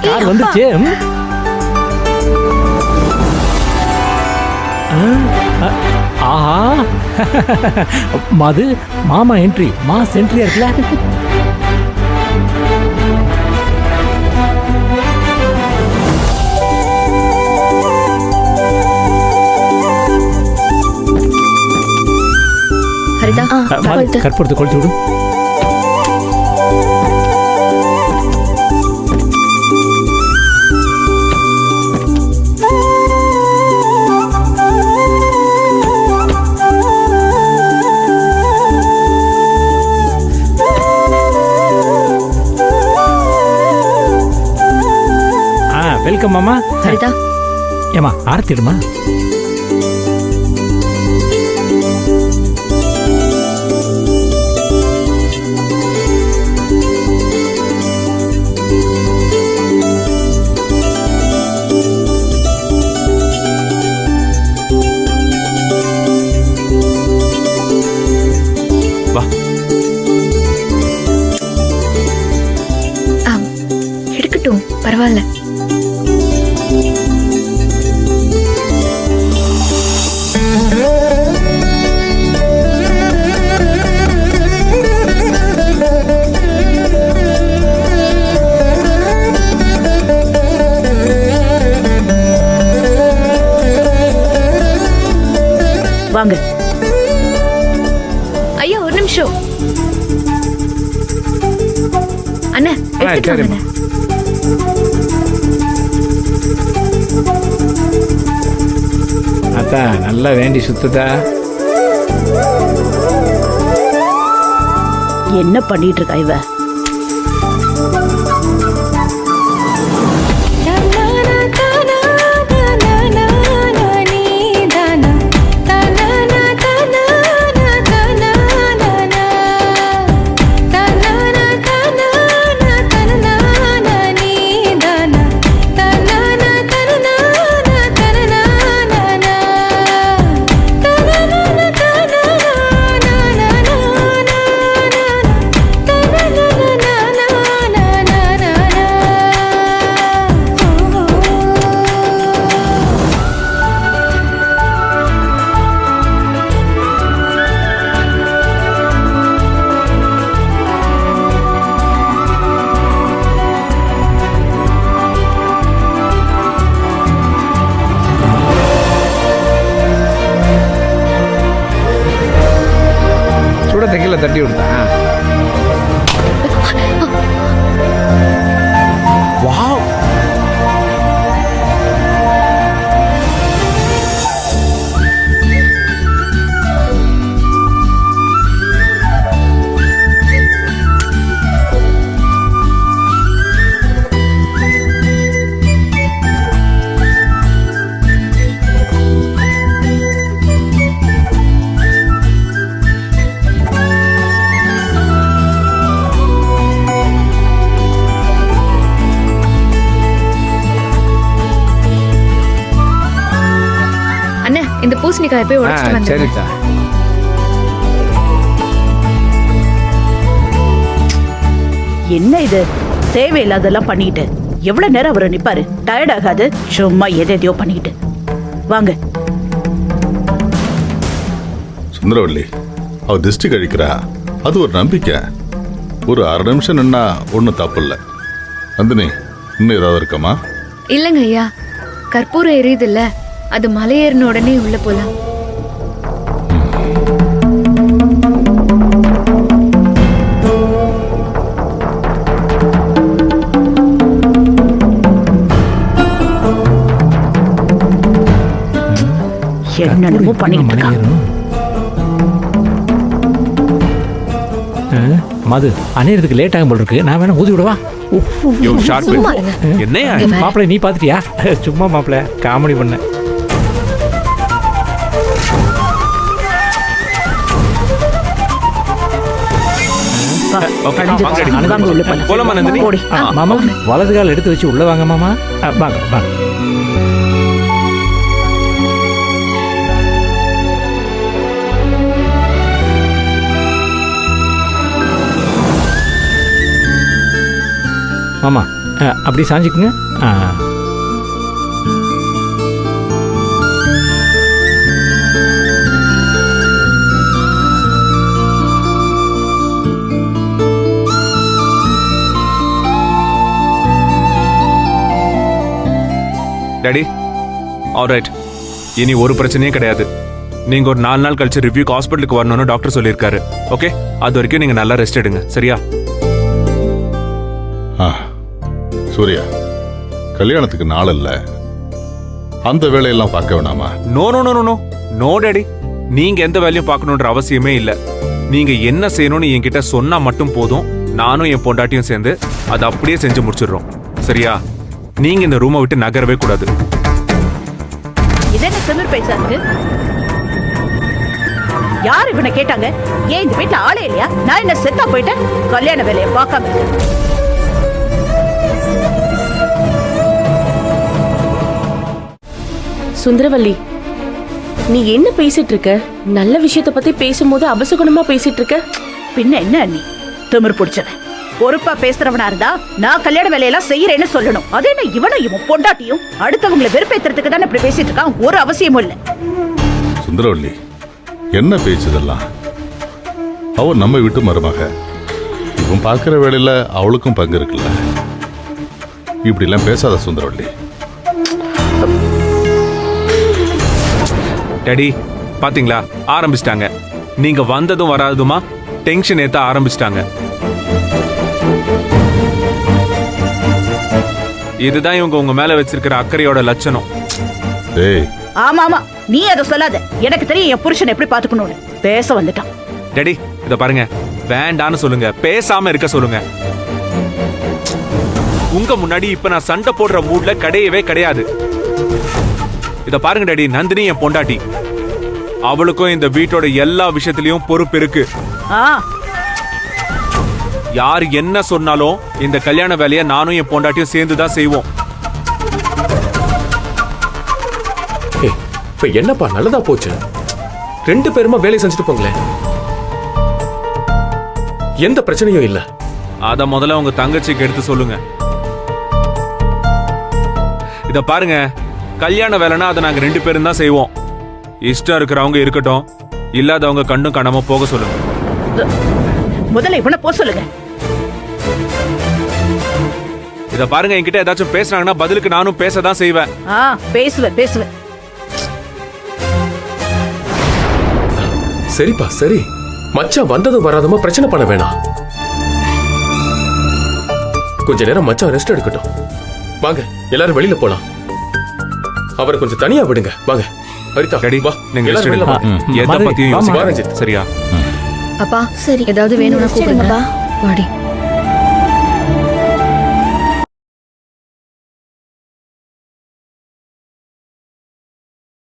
Car வந்துச்சு. ஆஹா மது மாமா entry mass என்ட்ரியா இருக்குல்ல. கற்பூரத்தை கொளுத்தி விடும். வெல்கம் மாமா. ஏமா ஆரத்திடுமா. எடுக்கட்டும், பரவாயில்ல. வாங்க. ஐயா ஒரு நிமிஷம். அண்ணா எடுத்துட்டு வாங்க. அதான் நல்லா வேண்டி சுத்துதா. என்ன பண்ணிட்டு இருக்கா இவ? கீழே தட்டி விடுத்தான். வாவ் இந்த பூசணிக்காய் போய் உடைச்சிட்டு வந்து. சரிதா. என்ன இது தேவையில்லாதெல்லாம் பண்ணிக்கிட்டு எவ்வளவு நேரம் அவரை நிப்பாரு? டயர்ட் ஆகாது? சும்மா எதையோ பண்ணிக்கிட்டு. வாங்க. சுந்தரவல்லி, அவ திருஷ்டி கழிக்கிறா, அது ஒரு நம்பிக்கை. ஒரு அரை நிமிஷம் நின்னா ஒன்றும் தப்பு இல்லை. நந்தினி, இன்னும் ஏதாவது இருக்கமா? இல்லைங்க ஐயா, கற்பூரம் எரியுது இல்ல, அது மலையேறின உடனே உள்ள போலாம். என்னென்னமோ பண்ணிட்டு இருக்காங்க. மது அணையறதுக்கு லேட் ஆகும் போல இருக்கு. நான் வேணா ஊதி விடவா? மாப்பிள்ளை நீ பாத்துட்டியா? சும்மா மாப்பிள்ளை காமெடி பண்ண. மாமா வலது கால் எடுத்து வச்சு உள்ள வாங்க மாமா. வாங்க வாங்க. மாமா அப்படி சாஞ்சிக்குங்க. டாடி ஆல்ரைட், இனி ஒரு பிரச்சனையும் கிடையாது. நீங்க ஒரு 4 நாள் கழிச்சு ரிவ்யூக்கு ஹாஸ்பிட்டலுக்கு வரணும்னு டாக்டர் சொல்லியிருக்காரு. ஓகே, அது வரைக்கும் நீங்க நல்லா ரெஸ்ட் எடுங்க, சரியா? சூர்யா, கல்யாணத்துக்கு நாள் இல்ல, அந்த வேலையெல்லாம் பார்க்க வேணாமா? No no no no no daddy, நீங்க எந்த வேலையும் பார்க்கணுன்ற அவசியமே இல்ல. நீங்க என்ன செய்யணும்னு என்கிட்ட சொன்னா மட்டும் போதும். நானும் என் பொண்டாட்டியும் சேர்ந்து அதை அப்படியே செஞ்சு முடிச்சிடுறோம், சரியா? நீங்க இந்த ரூமை விட்டு நகரவே கூடாது. இதென்ன திமிர் பேச்சா இருக்கு? யார் இவனை கேட்டாங்க? ஏன் இந்த வீட்டுல ஆளே இல்லையா? நான் என்ன செத்தா போயிட்டேன்? கல்யாண வேலையை பார்க்காம சுந்தரவல்லி, நீ என்ன பேசிட்டு இருக்க? நல்ல விஷயத்த பத்தி பேசும்போது அபசகுணமா பேசிட்டு இருக்க. பின்ன என்ன நீ திமிர் பிடிச்சவன்? பொறுப்பா பேசுறவனா இருந்தா நான் கல்யாண வேலையெல்லாம் செய்யறேன்னு சொல்லணும். அது என்ன இவனும் இவன் பொண்டாட்டியும் அடுத்தவங்களை வெறுப்பேத்துறதுக்கு தானே இப்படி பேசிட்டு இருக்கான். ஒரு அவசியமும் இல்ல. சுந்தரவல்லி, என்ன பேச்சுதெல்லாம்? அவ நம்ம வீட்டு மருமக, இவன் பார்க்கிற வேலையில அவளுக்கும் பங்கு இருக்குல்ல. இப்படி எல்லாம் பேசாத சுந்தரவல்லி. டாடி பாத்தீங்களா, ஆரம்பிச்சிட்டாங்க. நீங்க வந்ததும் வராதுமா டென்ஷன் ஏத்த ஆரம்பிச்சிட்டாங்க. இதுதான் இவங்க உங்க மேல வச்சிருக்கிற அக்கறையோட லட்சணம். டேய், ஆமா ஆமா, நீ அதை சொல்லாத. எனக்கு தெரியும் என் புருஷன் எப்படி பாத்துக்கணும்னு. பேச வந்துட்டான். டாடி இத பாருங்க, வேண்டான்னு சொல்லுங்க, பேசாம இருக்க சொல்லுங்க. உங்க முன்னாடி இப்ப நான் சண்டை போடுற மூட்ல கிடையவே கிடையாது. இத பாருங்க டாடி, நந்தினி என் பொண்டாட்டி. அவளுக்கும் இந்த வீட்டோட எல்லா விஷயத்திலயும் பொறுப்பு இருக்கு. யார் என்ன சொன்னாலும் இந்த கல்யாண வேலையை நானும் என் பொண்டாட்டியும் சேர்ந்து தான் செய்வோம். இப்ப என்னப்பா நல்லதா போச்சு? 2 பேருமா வேலை செஞ்சுட்டு போங்களேன், எந்த பிரச்சனையும் இல்ல. அத முதல்ல உங்க தங்கச்சிக்கு எடுத்து சொல்லுங்க. இத பாருங்க, கல்யாண வேலைன்னா அதை நாங்க 2 பேரும் தான் செய்வோம். இஷ்டம் இருக்கிறவங்க இருக்கட்டும், இல்லாதவங்க கண்ணும் காணாம போக சொல்லுங்க. முதல்ல இவனை போ சொல்லுங்க. இத பாருங்க, என்கிட்ட ஏதாச்சும் பேசுறாங்கன்னா பதிலுக்கு நானும் பேசதான் செய்வேன். பேசுவேன் பேசுவேன். சரிப்பா சரி, மச்சான் வந்ததும் வராதமா பிரச்சனை பண்ண வேணாம். கொஞ்ச நேரம் மச்சான் ரெஸ்ட் எடுக்கட்டும். வாங்க எல்லாரும் வெளியில போலாம். அவரை கொஞ்சம் தனியா விடுங்க. வாங்க ஹரிதா, ரெடி வா. நீங்க எல்லாரும் வெளியில வாங்க. எதை பத்தியும் வா, யோசிக்காதீங்க. ரஞ்சித். சரியா? அப்பா சரி, ஏதாவது வேணும்னா கூப்பிடுங்க. வாடி.